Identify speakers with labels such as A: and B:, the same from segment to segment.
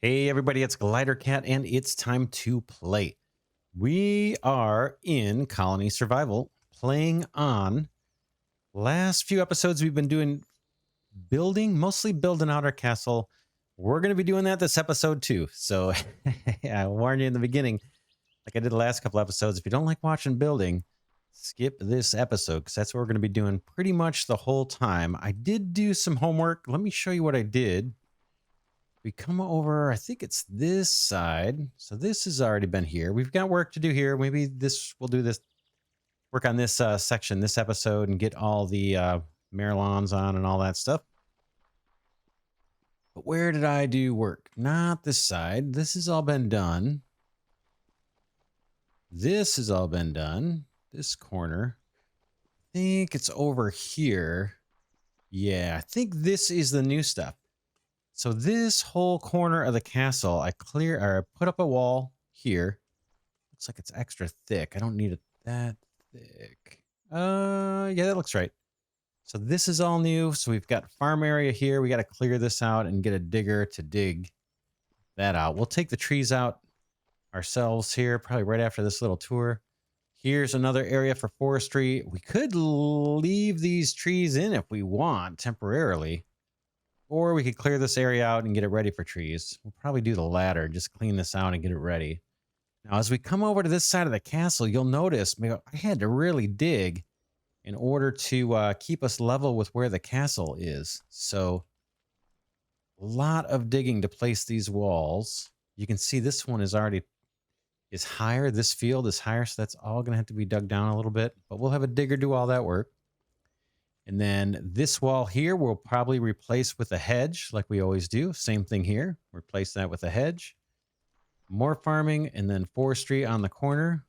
A: Hey everybody, it's Glidercat and it's time to play. We are in Colony Survival, playing on last few episodes we've been doing building, mostly building out our castle. We're going to be doing that this episode too. So I warned you in the beginning, like I did the last couple episodes, if you don't like watching building, skip this episode because that's what we're going to be doing pretty much the whole time. I did do some homework. Let me show you what I did. We come over, I think it's this side. So this has already been here. We've got work to do here. Maybe we'll do this, work on this section, this episode, and get all the Marilons on and all that stuff. But where did I do work? Not this side. This has all been done. This has all been done. This corner. I think it's over here. Yeah, I think this is the new stuff. So this whole corner of the castle, I put up a wall here. Looks like it's extra thick. I don't need it that thick. Yeah, that looks right. So this is all new. So we've got farm area here. We got to clear this out and get a digger to dig that out. We'll take the trees out ourselves here, probably right after this little tour. Here's another area for forestry. We could leave these trees in if we want temporarily. Or we could clear this area out and get it ready for trees. We'll probably do the latter, just clean this out and get it ready. Now, as we come over to this side of the castle, you'll notice I had to really dig in order to keep us level with where the castle is. So, a lot of digging to place these walls. You can see this one is higher. This field is higher, so that's all going to have to be dug down a little bit. But we'll have a digger do all that work. And then this wall here we'll probably replace with a hedge like we always do. Same thing here. Replace that with a hedge. More farming and then forestry on the corner.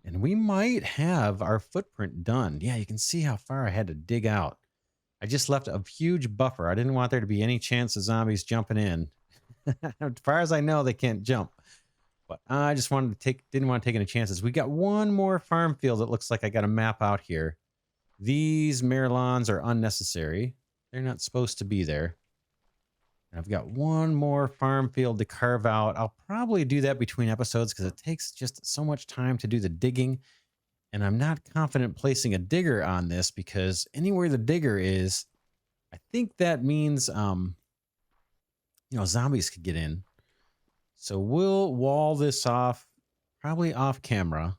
A: And we might have our footprint done. Yeah, you can see how far I had to dig out. I just left a huge buffer. I didn't want there to be any chance of zombies jumping in. As far as I know, they can't jump. But I just didn't want to take any chances. We got one more farm field that looks like I got a map out here. These Marilons are unnecessary. They're not supposed to be there. And I've got one more farm field to carve out. I'll probably do that between episodes because it takes just so much time to do the digging. And I'm not confident placing a digger on this because anywhere the digger is, I think that means, zombies could get in. So we'll wall this off, probably off camera.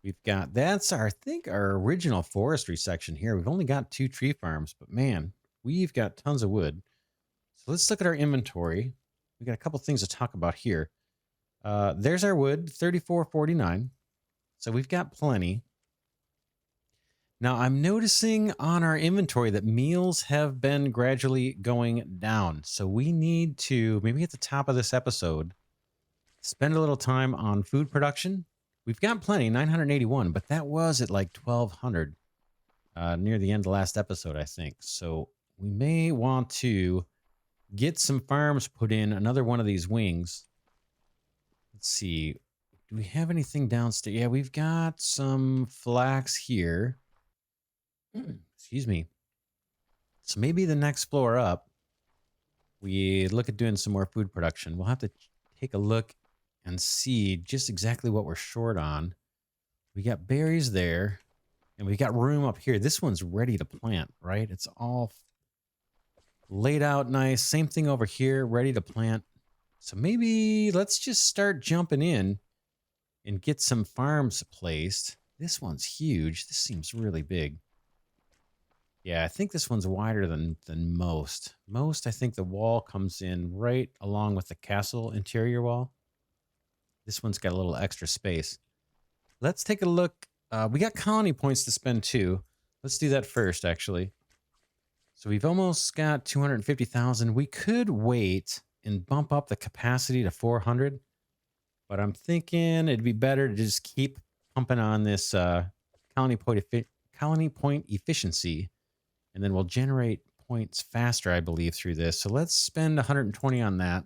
A: We've got, I think our original forestry section here. We've only got 2 tree farms, but man, we've got tons of wood. So let's look at our inventory. We got a couple things to talk about here. There's our wood, 34.49. So we've got plenty. Now I'm noticing on our inventory that meals have been gradually going down. So we need to, maybe at the top of this episode, spend a little time on food production. We've got plenty, 981, but that was at like 1200 near the end of the last episode, I think. So we may want to get some farms put in another one of these wings. Let's see. Do we have anything downstairs? Yeah, we've got some flax here. Excuse me. So maybe the next floor up, we look at doing some more food production. We'll have to take a look and see just exactly what we're short on. We got berries there, and we got room up here. This one's ready to plant, right? It's all laid out nice. Same thing over here, ready to plant. So maybe let's just start jumping in and get some farms placed. This one's huge. This seems really big. Yeah, I think this one's wider than most. I think the wall comes in right along with the castle interior wall. This one's got a little extra space. Let's take a look. We got colony points to spend too. Let's do that first, actually. So we've almost got 250,000. We could wait and bump up the capacity to 400. But I'm thinking it'd be better to just keep pumping on this colony point efficiency. And then we'll generate points faster, I believe, through this. So let's spend 120 on that.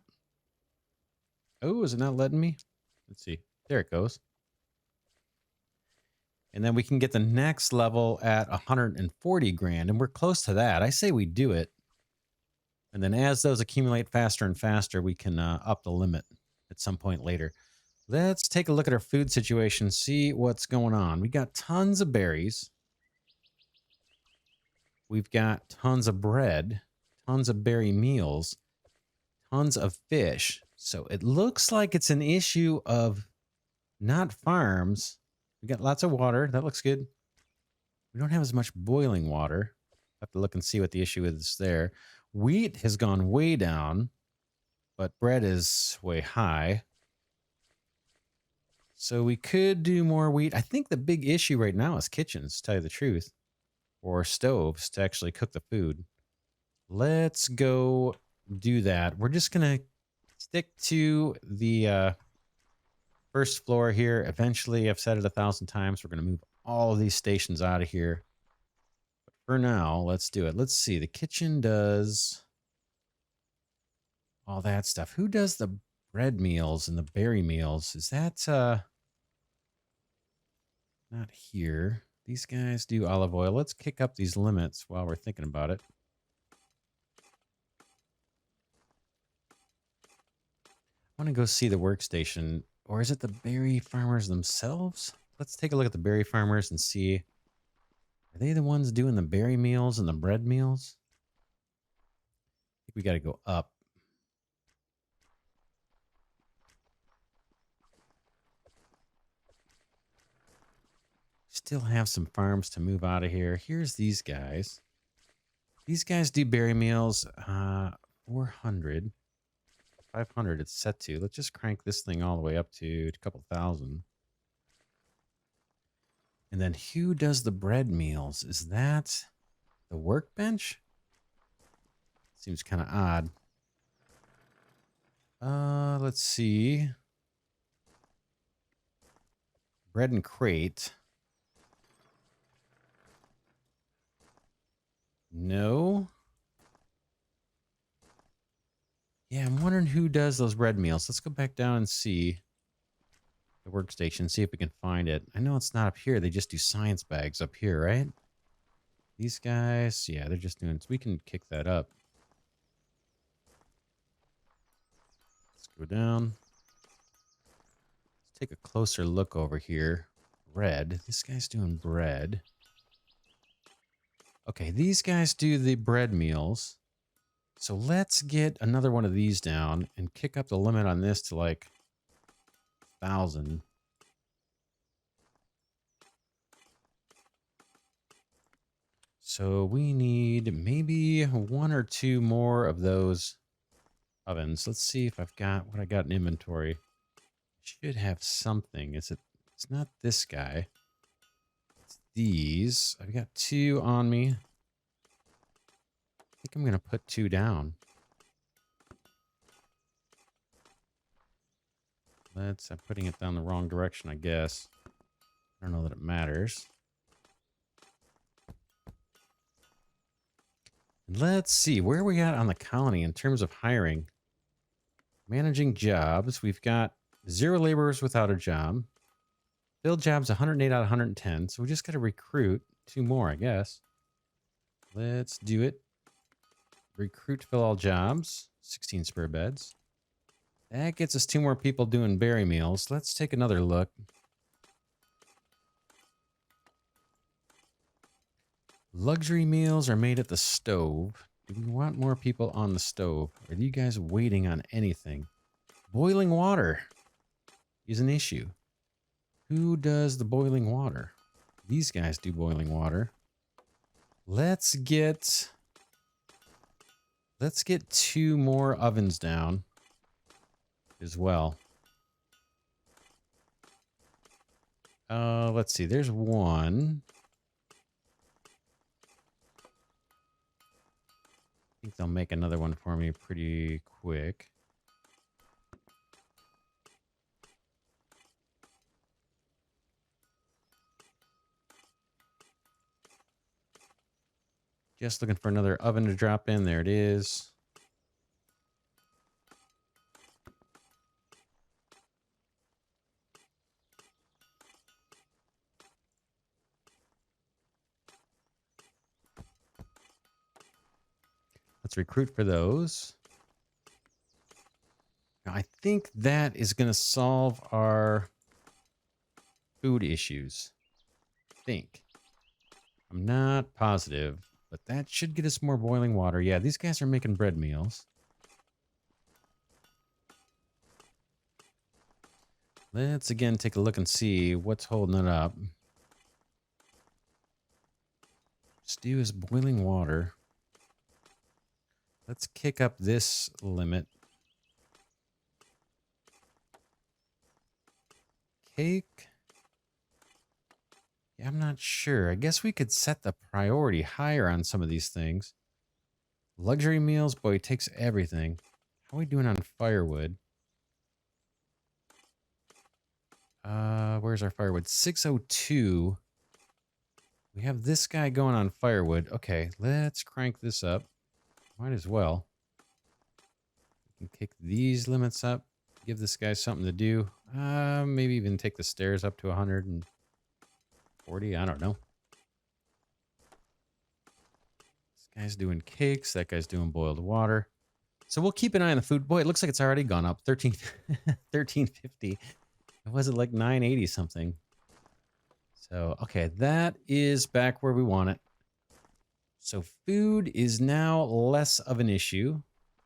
A: Oh, is it not letting me? Let's see. There it goes. And then we can get the next level at 140 grand. And we're close to that. I say we do it. And then as those accumulate faster and faster, we can up the limit at some point later. Let's take a look at our food situation, see what's going on. We got tons of berries. We've got tons of bread, tons of berry meals, tons of fish. So it looks like it's an issue of not farms. We got lots of water. That looks good. We don't have as much boiling water. Have to look and see what the issue is there. Wheat has gone way down, but bread is way high. So we could do more wheat. I think the big issue right now is kitchens, to tell you the truth, or stoves to actually cook the food. Let's go do that. We're just going to stick to the first floor here. Eventually, I've said it 1,000 times, we're going to move all of these stations out of here. But for now, let's do it. Let's see. The kitchen does all that stuff. Who does the bread meals and the berry meals? Is that not here? These guys do olive oil. Let's kick up these limits while we're thinking about it. I want to go see the workstation. Or is it the berry farmers themselves? Let's take a look at the berry farmers and see. Are they the ones doing the berry meals and the bread meals? I think we got to go up. Still have some farms to move out of here. Here's these guys. These guys do berry meals. 400. 500 it's set to. Let's just crank this thing all the way up to a couple thousand. And then who does the bread meals? Is that the workbench? Seems kind of odd. Let's see. Bread and crate. No. Yeah, I'm wondering who does those bread meals. Let's go back down and see the workstation, see if we can find it. I know it's not up here. They just do science bags up here, right? These guys, yeah, they're just doing... So we can kick that up. Let's go down. Let's take a closer look over here. Bread. This guy's doing bread. Okay, these guys do the bread meals. So let's get another one of these down and kick up the limit on this to like 1,000. So we need maybe one or two more of those ovens. Let's see if I've got what I got in inventory. Should have something. Is it? It's not this guy. It's these. I've got two on me. I think I'm gonna put two down. I'm putting it down the wrong direction, I guess. I don't know that it matters. Let's see, where are we at on the colony in terms of hiring? Managing jobs, we've got 0 laborers without a job. Build jobs 108 out of 110, so we just got to recruit 2 more, I guess. Let's do it. Recruit to fill all jobs, 16 spare beds. That gets us 2 more people doing berry meals. Let's take another look. Luxury meals are made at the stove. Do we want more people on the stove? Are you guys waiting on anything? Boiling water is an issue. Who does the boiling water? These guys do boiling water. Let's get 2 more ovens down as well. Let's see. There's one. I think they'll make another one for me pretty quick. Just looking for another oven to drop in. There it is. Let's Let's recruit for those. Now, I think that is going to solve our food issues. I think. I'm not positive, but that should get us more boiling water. Yeah, these guys are making bread meals. Let's again take a look and see what's holding it up. Stew is boiling water. Let's kick up this limit. Cake. Yeah, I'm not sure. I guess we could set the priority higher on some of these things. Luxury meals, boy, it takes everything. How are we doing on firewood? Where's our firewood? 602. We have this guy going on firewood. Okay, let's crank this up. Might as well. We can kick these limits up. Give this guy something to do. Maybe even take the stairs up to 140. I don't know. This guy's doing cakes. That guy's doing boiled water. So we'll keep an eye on the food. Boy, it looks like it's already gone up. 1350. It was at like 980 something. So, okay, that is back where we want it. So food is now less of an issue.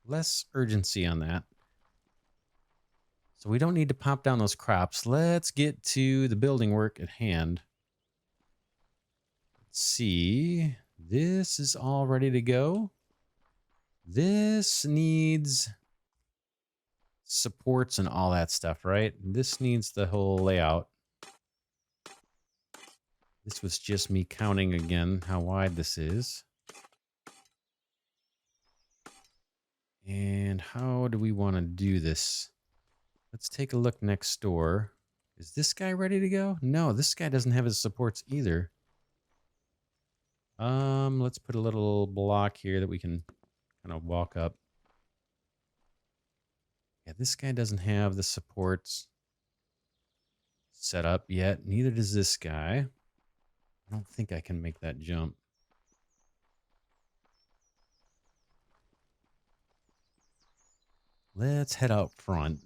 A: Less urgency on that. So we don't need to pop down those crops. Let's get to the building work at hand. Let's see. This is all ready to go. This needs supports and all that stuff, right? This needs the whole layout. This was just me counting again how wide this is. And how do we want to do this? Let's take a look next door. Is this guy ready to go? No, this guy doesn't have his supports either. Let's put a little block here that we can kind of walk up. Yeah, this guy doesn't have the supports set up yet. Neither does this guy. I don't think I can make that jump. Let's head out front.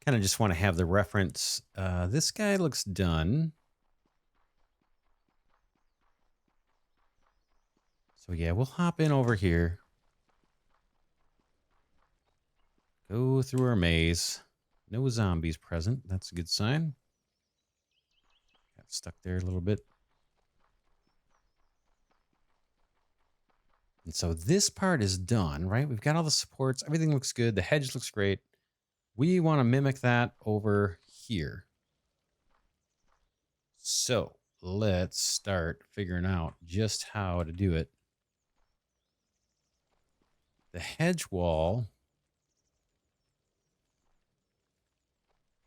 A: Kind of just want to have the reference. This guy looks done. So yeah, we'll hop in over here. Go through our maze. No zombies present. That's a good sign. Got stuck there a little bit. And so this part is done, right? We've got all the supports. Everything looks good. The hedge looks great. We want to mimic that over here. So let's start figuring out just how to do it. The hedge wall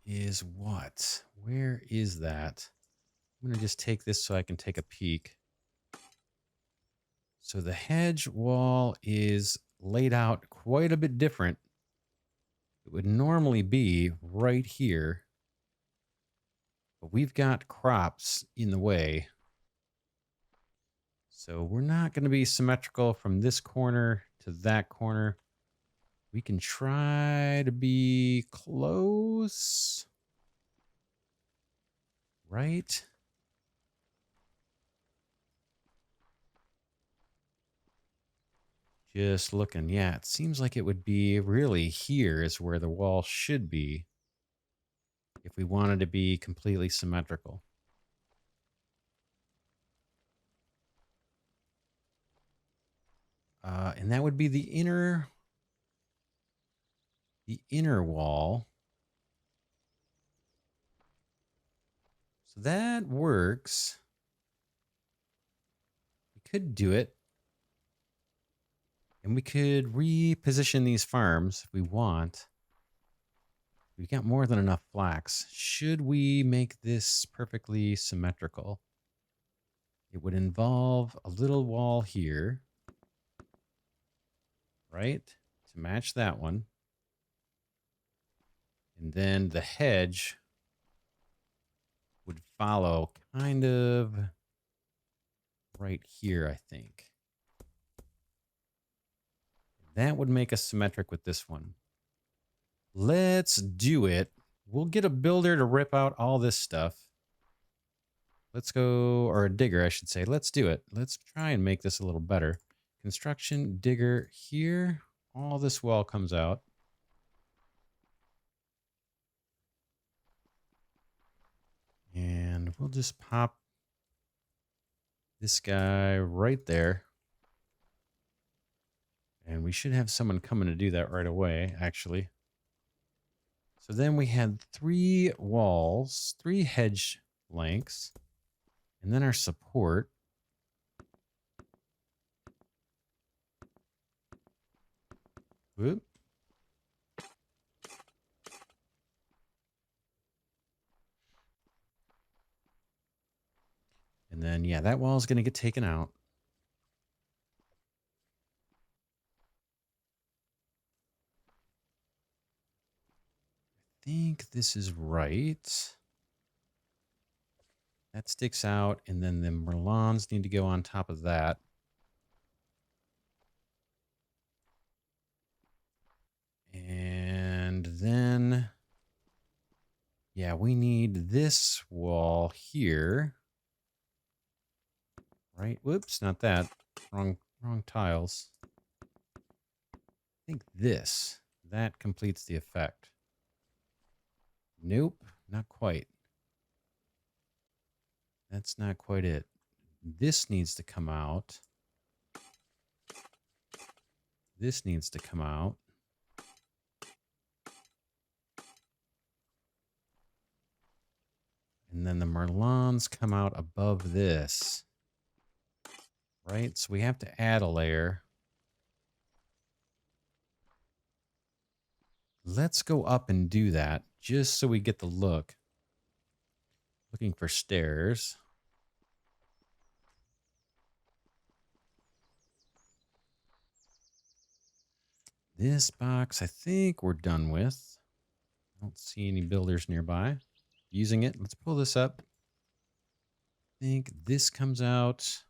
A: is what? Where is that? I'm going to just take this so I can take a peek. So the hedge wall is laid out quite a bit different. It would normally be right here. But we've got crops in the way. So we're not going to be symmetrical from this corner to that corner. We can try to be close. Right? Just looking. Yeah, it seems like it would be really here is where the wall should be if we wanted to be completely symmetrical. And that would be the inner wall. So that works. We could do it. And we could reposition these farms if we want. We've got more than enough flax. Should we make this perfectly symmetrical? It would involve a little wall here. Right? To match that one. And then the hedge follow kind of right here, I think. That would make us symmetric with this one. Let's do it. We'll get a builder to rip out all this stuff. Let's go, or a digger, I should say. Let's do it. Let's try and make this a little better. Construction, digger here. All this wall comes out. And we'll just pop this guy right there. And we should have someone coming to do that right away, actually. So then we had 3 walls, 3 hedge lengths, and then our support. Whoop. And then, yeah, that wall is going to get taken out. I think this is right. That sticks out, and then the Merlons need to go on top of that. And then, yeah, we need this wall here. Right? Whoops, not that. Wrong tiles. I think this. That completes the effect. Nope, not quite. That's not quite it. This needs to come out. This needs to come out. And then the Merlons come out above this. Right? So we have to add a layer. Let's go up and do that, just so we get the look. Looking for stairs. This box, I think we're done with. I don't see any builders nearby using it. Let's pull this up. I think this comes out.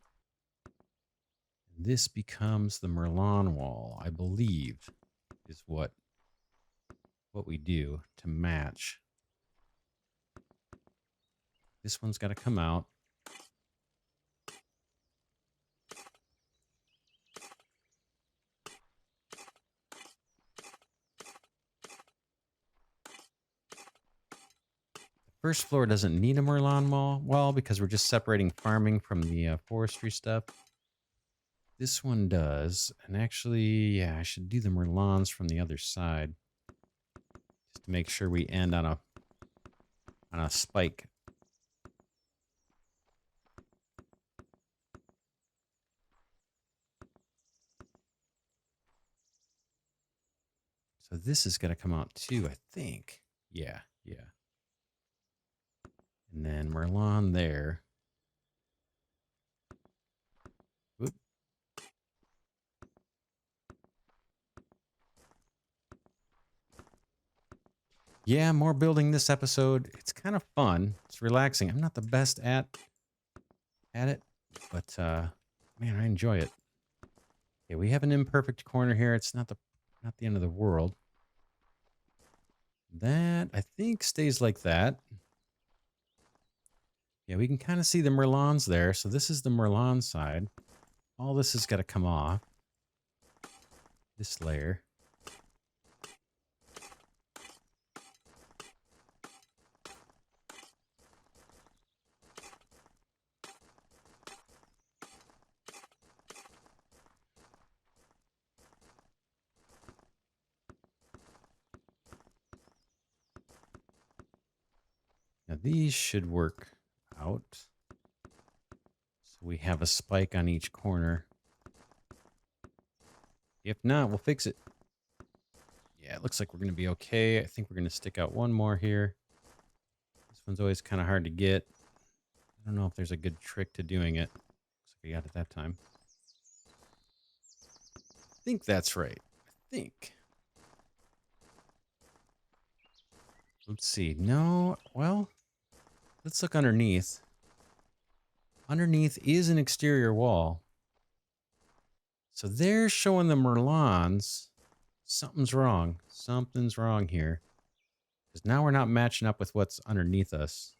A: This becomes the Merlon wall, I believe, is what we do to match. This one's got to come out. First floor doesn't need a Merlon wall because we're just separating farming from the forestry stuff. This one does. And actually, yeah, I should do the Merlons from the other side. Just to make sure we end on a spike. So this is going to come out too, I think. Yeah, yeah. And then Merlon there. Whoop. Yeah, more building this episode. It's kind of fun. It's relaxing. I'm not the best at it, but man, I enjoy it. Okay, we have an imperfect corner here. It's not the end of the world. That I think stays like that. Yeah, we can kind of see the Merlons there. So this is the Merlon side. All this has got to come off. This layer. Now these should work out. So we have a spike on each corner. If not, we'll fix it. Yeah, it looks like we're going to be okay. I think we're going to stick out one more here. This one's always kind of hard to get. I don't know if there's a good trick to doing it. Looks like we got it that time. I think that's right. I think. Let's see. No, well, Let's look underneath. Underneath is an exterior wall. So they're showing the Merlons. Something's wrong. Something's wrong here. Because now we're not matching up with what's underneath us.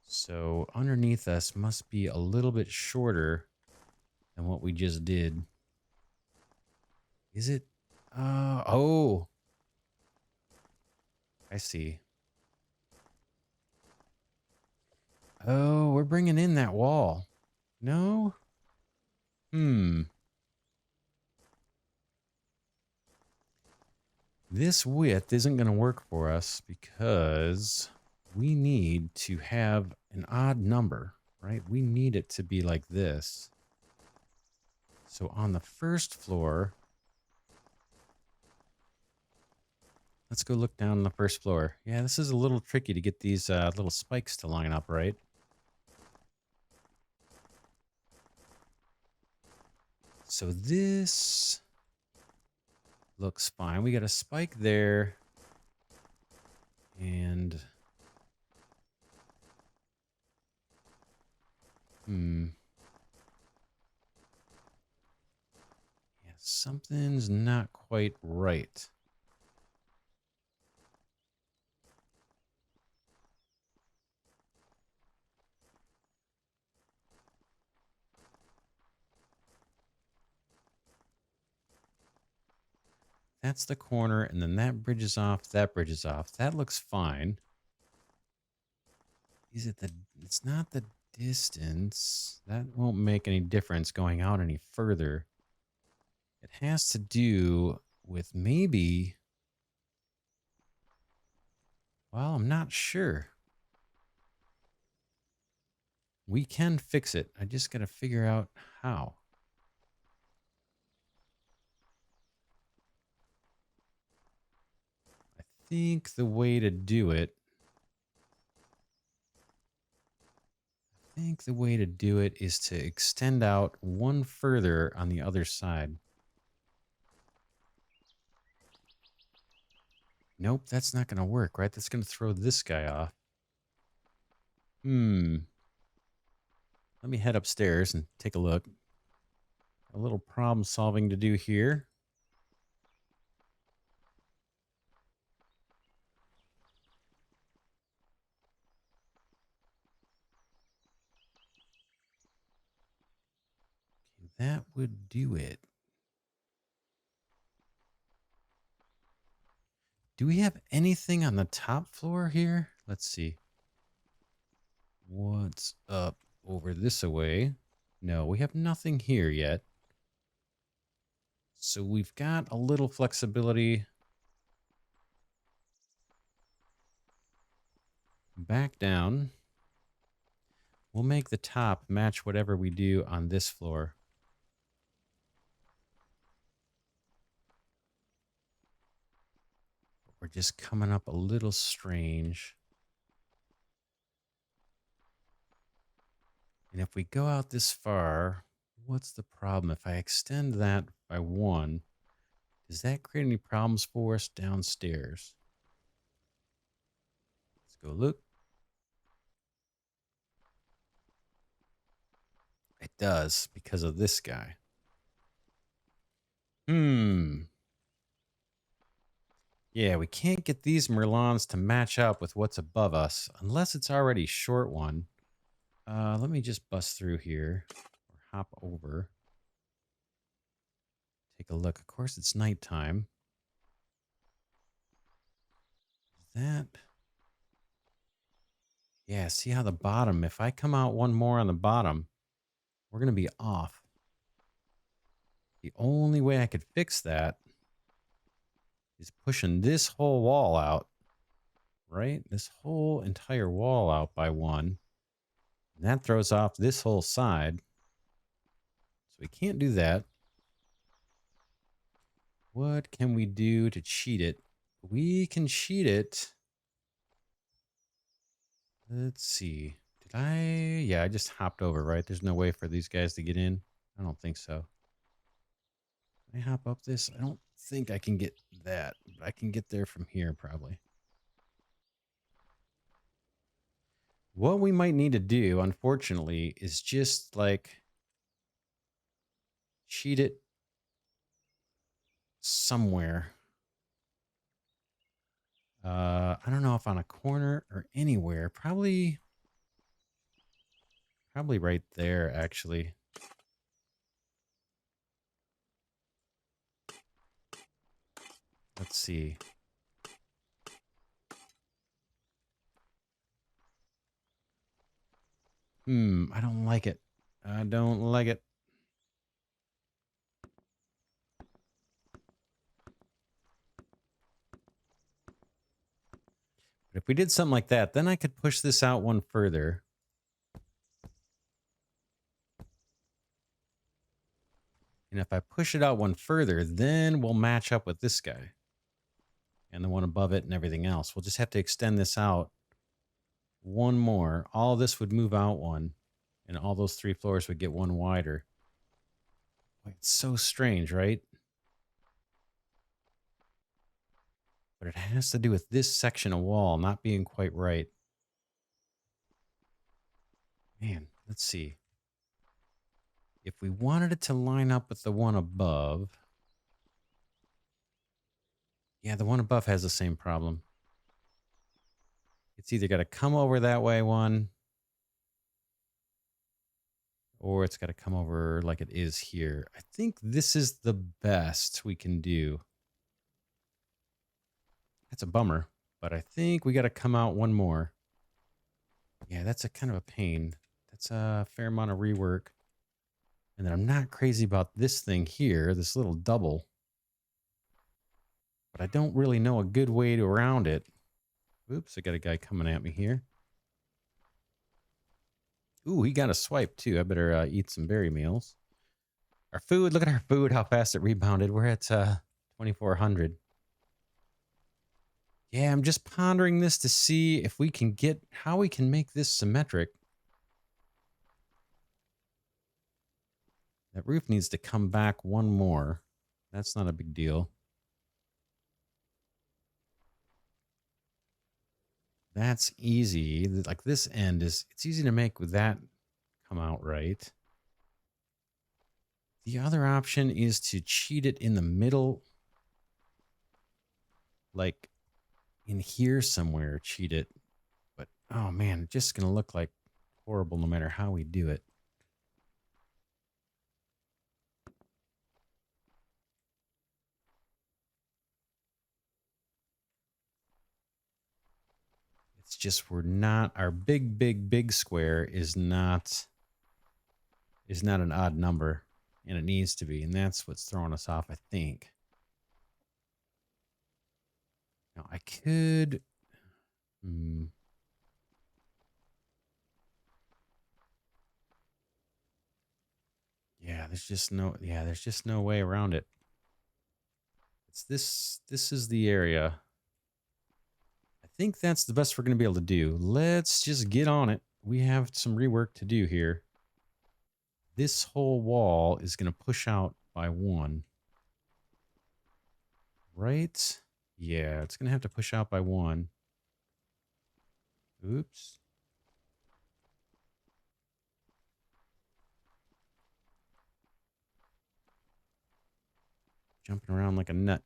A: So underneath us must be a little bit shorter than what we just did. Is it? Oh. I see. Oh, we're bringing in that wall. No? This width isn't going to work for us because we need to have an odd number, right? We need it to be like this. So on the first floor, let's go look down on the first floor. Yeah, this is a little tricky to get these little spikes to line up, right? So this looks fine. We got a spike there. And... yeah, something's not quite right. That's the corner, and then that bridges off, that bridges off. That looks fine. Is it the... it's not the distance. That won't make any difference going out any further. It has to do with maybe... well, I'm not sure. We can fix it. I just got to figure out how. I think the way to do it... is to extend out one further on the other side. Nope, that's not going to work, right? That's going to throw this guy off. Let me head upstairs and take a look. A little problem solving to do here. That would do it. Do we have anything on the top floor here? Let's see. What's up over this way? No, we have nothing here yet. So we've got a little flexibility. Back down. We'll make the top match whatever we do on this floor. We're just coming up a little strange. And if we go out this far, what's the problem? If I extend that by 1, does that create any problems for us downstairs? Let's go look. It does, because of this guy. Yeah, we can't get these Merlons to match up with what's above us, unless it's already short one. Let me just bust through here, or hop over. Take a look. Of course, it's nighttime. That... yeah, see how the bottom, if I come out one more on the bottom, we're going to be off. The only way I could fix that is pushing this whole wall out, right? This whole entire wall out by 1. And that throws off this whole side. So we can't do that. What can we do to cheat it? We can cheat it. Let's see. Did I... yeah, I just hopped over, right? There's no way for these guys to get in. I don't think so. Can I hop up this? I don't think I can get that. But I can get there from here, probably. What we might need to do, unfortunately, is just like cheat it somewhere. I don't know if on a corner or anywhere. Probably right there, actually. Let's see. I don't like it. I don't like it. But if we did something like that, then I could push this out one further. And if I push it out one further, then we'll match up with this guy. And the one above it and everything else. We'll just have to extend this out one more. All this would move out one. And all those 3 floors would get one wider. It's so strange, right? But it has to do with this section of wall not being quite right. Man, let's see. If we wanted it to line up with the one above... Yeah, the one above has the same problem. It's either got to come over that way one, or it's got to come over like it is here. I think this is the best we can do. That's a bummer, but I think we got to come out one more. Yeah, that's a kind of a pain. That's a fair amount of rework. And then I'm not crazy about this thing here, this little double. But I don't really know a good way to around it. Oops, I got a guy coming at me here. Ooh, he got a swipe too. I better eat some berry meals. Our food, look at our food, how fast it rebounded. We're at 2,400. Yeah, I'm just pondering this to see if we can get, how we can make this symmetric. That roof needs to come back one more. That's not a big deal. That's easy. Like this end is, it's easy to make with that come out right. The other option is to cheat it in the middle. Like in here somewhere, cheat it. But, oh man, it's just going to look like horrible no matter how we do it. It's just we're not, our big square is not an odd number, and it needs to be, and that's what's throwing us off, I think. Now I could yeah, there's just no way around it. It's this is the area. I think that's the best we're going to be able to do. Let's just get on it. We have some rework to do here. This whole wall is going to push out by 1. Right? Yeah, it's going to have to push out by 1. Oops. Jumping around like a nut.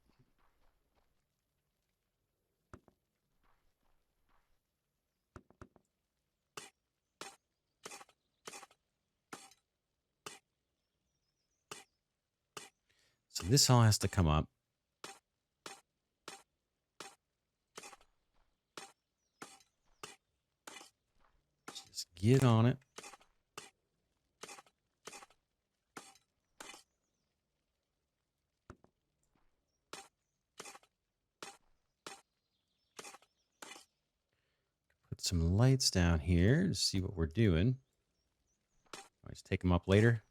A: So this all has to come up. Just get on it. Put some lights down here to see what we're doing. Always take them up later.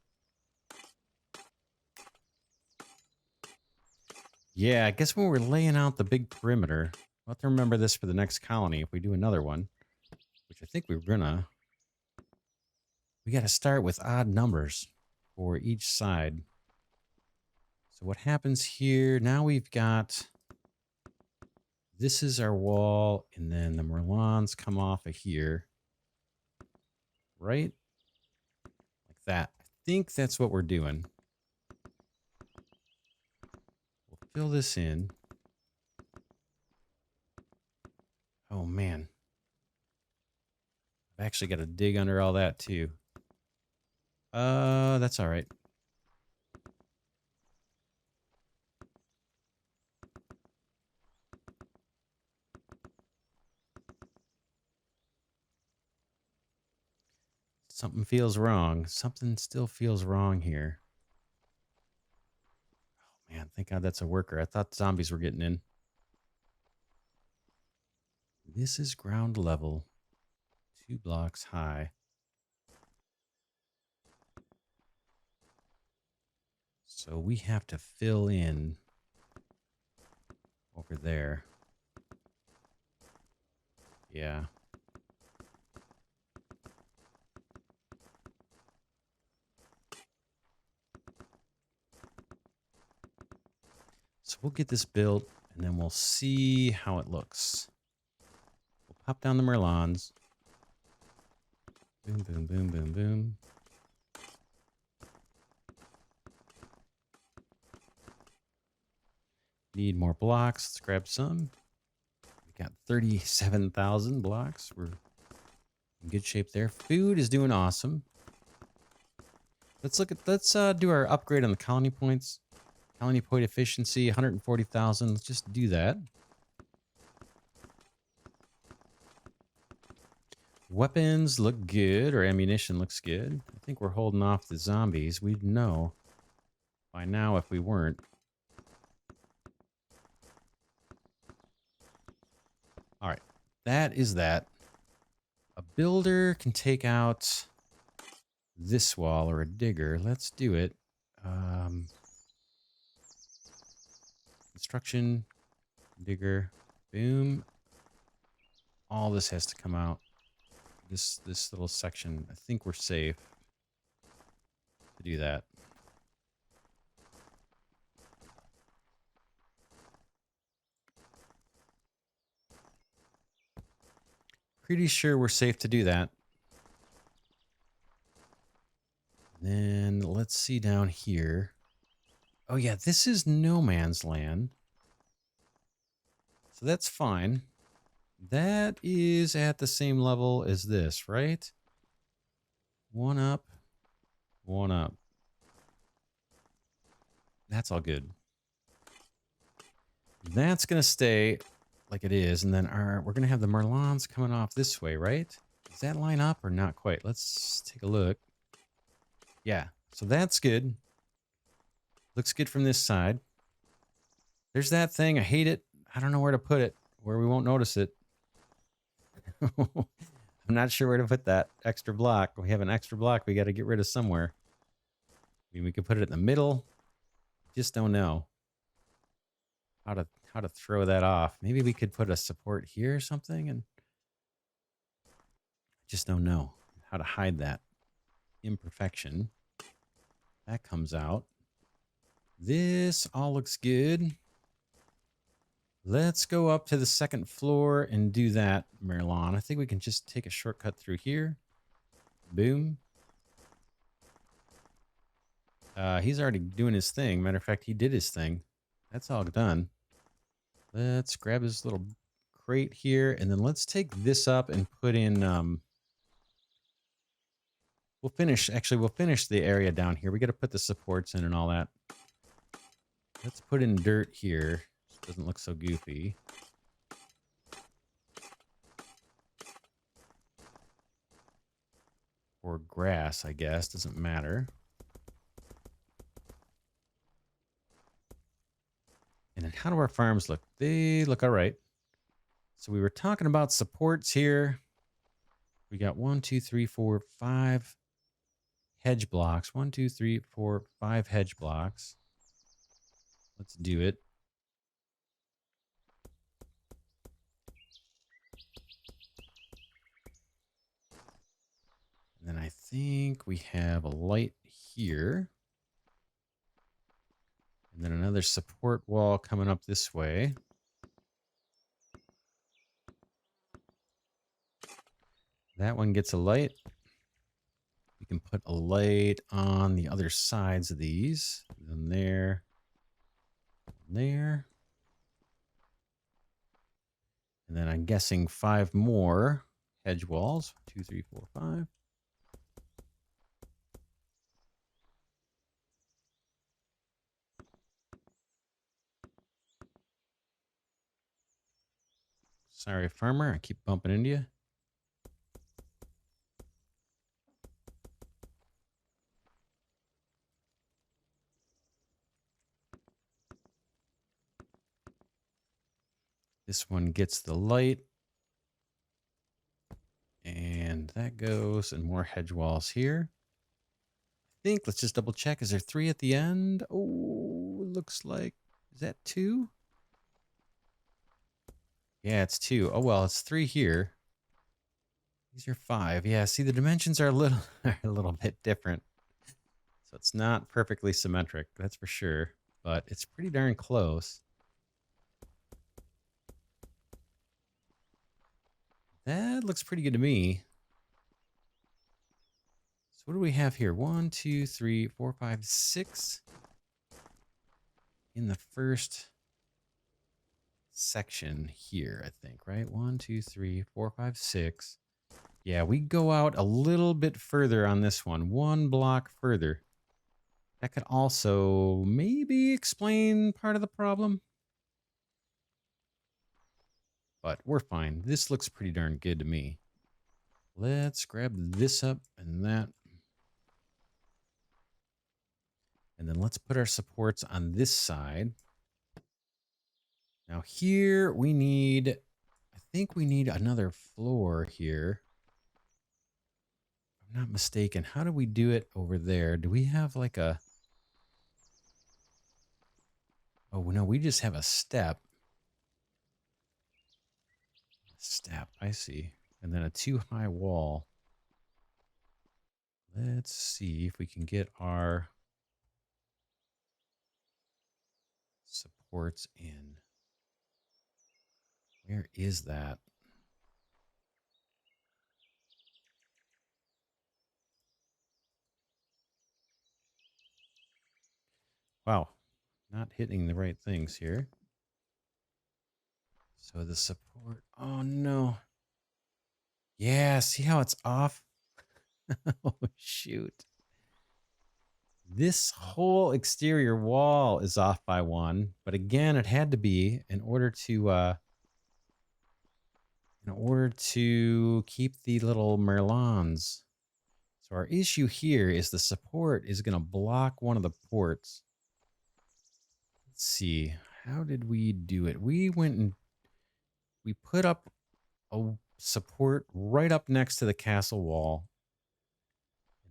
A: Yeah, I guess when we're laying out the big perimeter, we'll have to remember this for the next colony if we do another one, which I think we're gonna. We got to start with odd numbers for each side. So what happens here? Now we've got, this is our wall, and then the Merlons come off of here. right? Like that. I think that's what we're doing. We'll fill this in. Oh, man. I've actually got to dig under all that, too. That's all right. Something feels wrong. Something still feels wrong here. Oh, man, thank God that's a worker. I thought zombies were getting in. This is ground level. 2 blocks high. So we have to fill in over there. Yeah. So we'll get this built, and then we'll see how it looks. We'll pop down the Merlons. Boom, boom, boom, boom, boom. Need more blocks. Let's grab some. We got 37,000 blocks. We're in good shape there. Food is doing awesome. Let's do our upgrade on the colony points. Colony point efficiency, 140,000. Let's just do that. Weapons look good, or ammunition looks good. I think we're holding off the zombies. We'd know by now if we weren't. All right, that is that. A builder can take out this wall, or a digger. Let's do it. Construction, digger, boom. All this has to come out. This little section. I think we're safe to do that. Pretty sure we're safe to do that. Then let's see down here. Oh yeah, this is no man's land. So that's fine. That is at the same level as this, right? One up, one up. That's all good. That's going to stay like it is. And then we're going to have the Merlons coming off this way, right? Does that line up or not quite? Let's take a look. Yeah, so that's good. Looks good from this side. There's that thing. I hate it. I don't know where to put it, where we won't notice it. I'm not sure where to put that extra block. We have an extra block we got to get rid of somewhere. I mean, we could put it in the middle. Just don't know how to throw that off. Maybe we could put a support here or something, and just don't know how to hide that imperfection. That comes out. This all looks good. Let's go up to the second floor and do that, Merlon. I think we can just take a shortcut through here. Boom. He's already doing his thing. Matter of fact, he did his thing. That's all done. Let's grab his little crate here, and then let's take this up and put in... We'll finish the area down here. We got to put the supports in and all that. Let's put in dirt here. Doesn't look so goofy. Or grass, I guess. Doesn't matter. And then how do our farms look? They look all right. So we were talking about supports here. We got 1, 2, 3, 4, 5 hedge blocks. 1, 2, 3, 4, 5 hedge blocks. Let's do it. And then I think we have a light here. And then another support wall coming up this way. That one gets a light. We can put a light on the other sides of these. And there. There. And then I'm guessing 5 more hedge walls. 2, 3, 4, 5. Sorry, farmer. I keep bumping into you. This one gets the light. And that goes, and more hedge walls here. I think, let's just double check. Is there 3 at the end? Oh, looks like, is that 2? Yeah, it's 2. Oh, well, it's 3 here. These are 5. Yeah, see, the dimensions are a little bit different. So it's not perfectly symmetric, that's for sure. But it's pretty darn close. That looks pretty good to me. So what do we have here? 1, 2, 3, 4, 5, 6. In the first section here, I think, right? 1, 2, 3, 4, 5, 6. Yeah, we go out a little bit further on this one. 1 block further. That could also maybe explain part of the problem. But we're fine. This looks pretty darn good to me. Let's grab this up and that. And then let's put our supports on this side. Now here we need, I think we need another floor here. If I'm not mistaken. How do we do it over there? Do we have like a... Oh, no, we just have a step. Step, I see. And then a 2-high wall. Let's see if we can get our supports in. Where is that? Wow, not hitting the right things here. So the support, oh no. Yeah, see how it's off? Oh shoot. This whole exterior wall is off by 1, but again, it had to be in order to keep the little merlons. So our issue here is the support is going to block one of the ports. Let's see. How did we do it? We went and we put up a support right up next to the castle wall.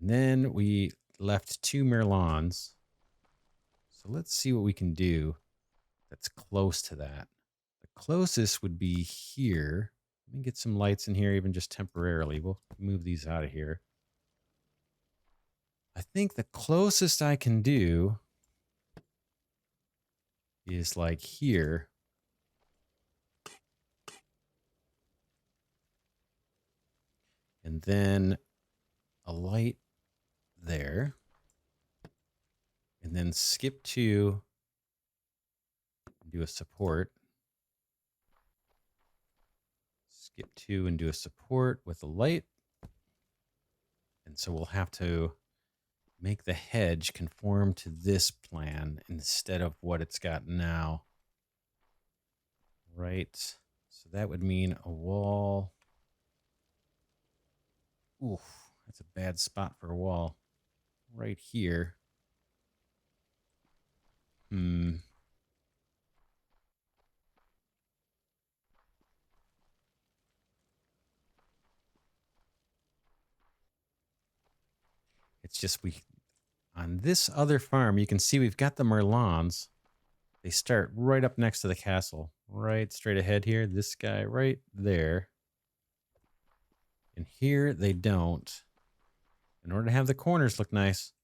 A: And then we left 2 merlons. So let's see what we can do that's close to that. The closest would be here. Let me get some lights in here, even just temporarily. We'll move these out of here. I think the closest I can do is like here. And then a light there. And then skip 2. Do a support. Skip 2 and do a support with a light. And so we'll have to make the hedge conform to this plan instead of what it's got now. Right. So that would mean a wall. Oof, that's a bad spot for a wall. Right here. It's just on this other farm, you can see we've got the merlons. They start right up next to the castle. Right straight ahead here. This guy right there. And here they don't. In order to have the corners look nice,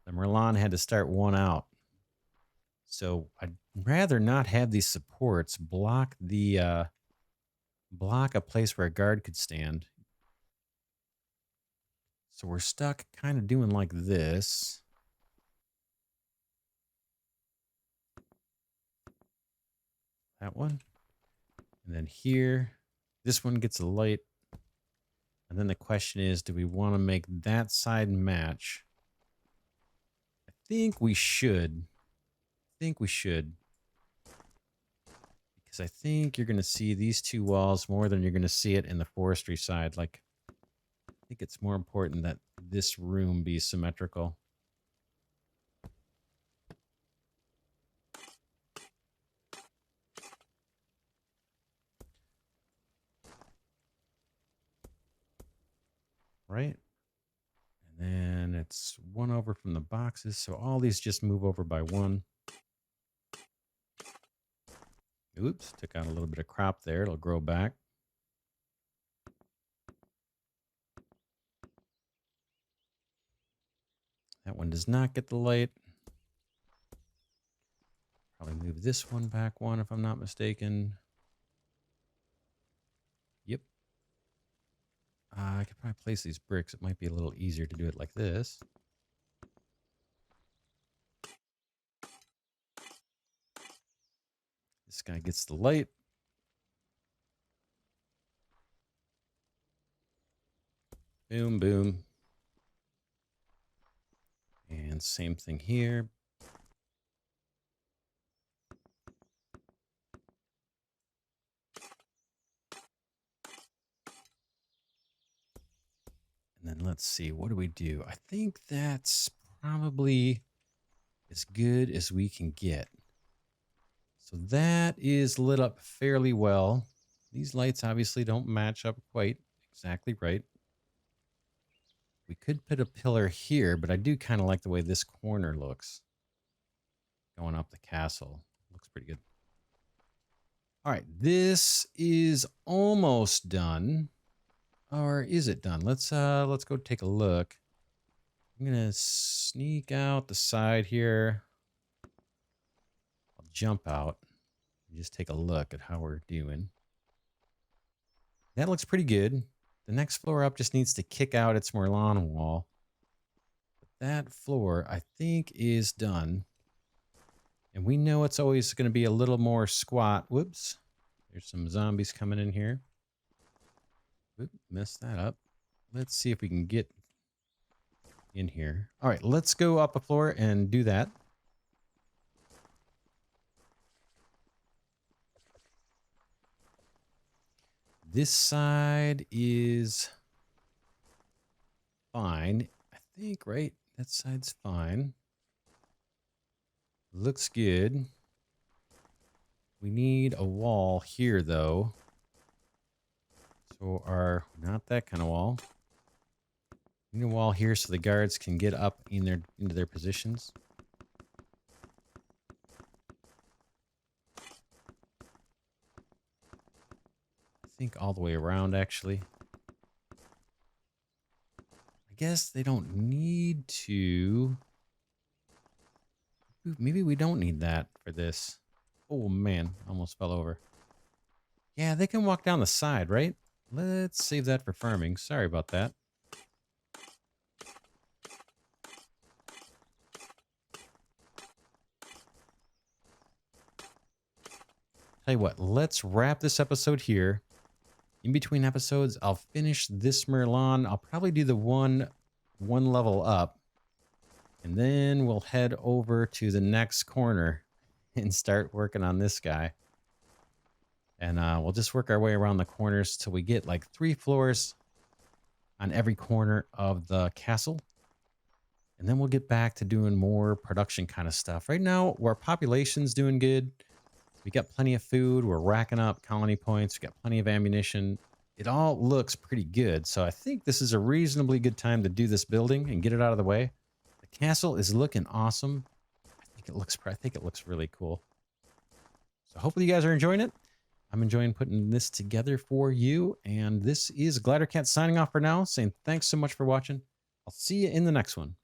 A: the merlon had to start 1 out. So I'd rather not have these supports block the block a place where a guard could stand. So we're stuck kind of doing like this. That one. And then here, this one gets a light. And then the question is, do we want to make that side match? I think we should. Because I think you're going to see these two walls more than you're going to see it in the forestry side. Like, I think it's more important that this room be symmetrical. Right? And then it's one over from the boxes. So all these just move over by one. Oops, took out a little bit of crop there. It'll grow back. That one does not get the light. Probably move this one back one if I'm not mistaken. Yep. I could probably place these bricks. It might be a little easier to do it like this. This guy gets the light. Boom, boom. And same thing here. And then let's see, what do we do? I think that's probably as good as we can get. So that is lit up fairly well. These lights obviously don't match up quite exactly right. We could put a pillar here, but I do kind of like the way this corner looks. Going up the castle. Looks pretty good. All right, this is almost done. Or is it done? Let's go take a look. I'm gonna sneak out the side here. I'll jump out and just take a look at how we're doing. That looks pretty good. The next floor up just needs to kick out its Merlon wall. But that floor, I think, is done. And we know it's always going to be a little more squat. Whoops. There's some zombies coming in here. Oop, messed that up. Let's see if we can get in here. All right, let's go up a floor and do that. This side is fine, I think, right? That side's fine. Looks good. We need a wall here, though. So not that kind of wall. We need a wall here so the guards can get up into their positions. I think all the way around, actually. I guess they don't need to. Maybe we don't need that for this. Oh, man. Almost fell over. Yeah, they can walk down the side, right? Let's save that for farming. Sorry about that. Tell you what, let's wrap this episode here. In between episodes, I'll finish this Merlon. I'll probably do the one level up. And then we'll head over to the next corner and start working on this guy. And we'll just work our way around the corners till we get like 3 floors on every corner of the castle. And then we'll get back to doing more production kind of stuff. Right now, our population's doing good. We got plenty of food. We're racking up colony points. We got plenty of ammunition. It all looks pretty good. So I think this is a reasonably good time to do this building and get it out of the way. The castle is looking awesome. I think it looks really cool. So hopefully you guys are enjoying it. I'm enjoying putting this together for you. And this is Glidercat signing off for now, saying thanks so much for watching. I'll see you in the next one.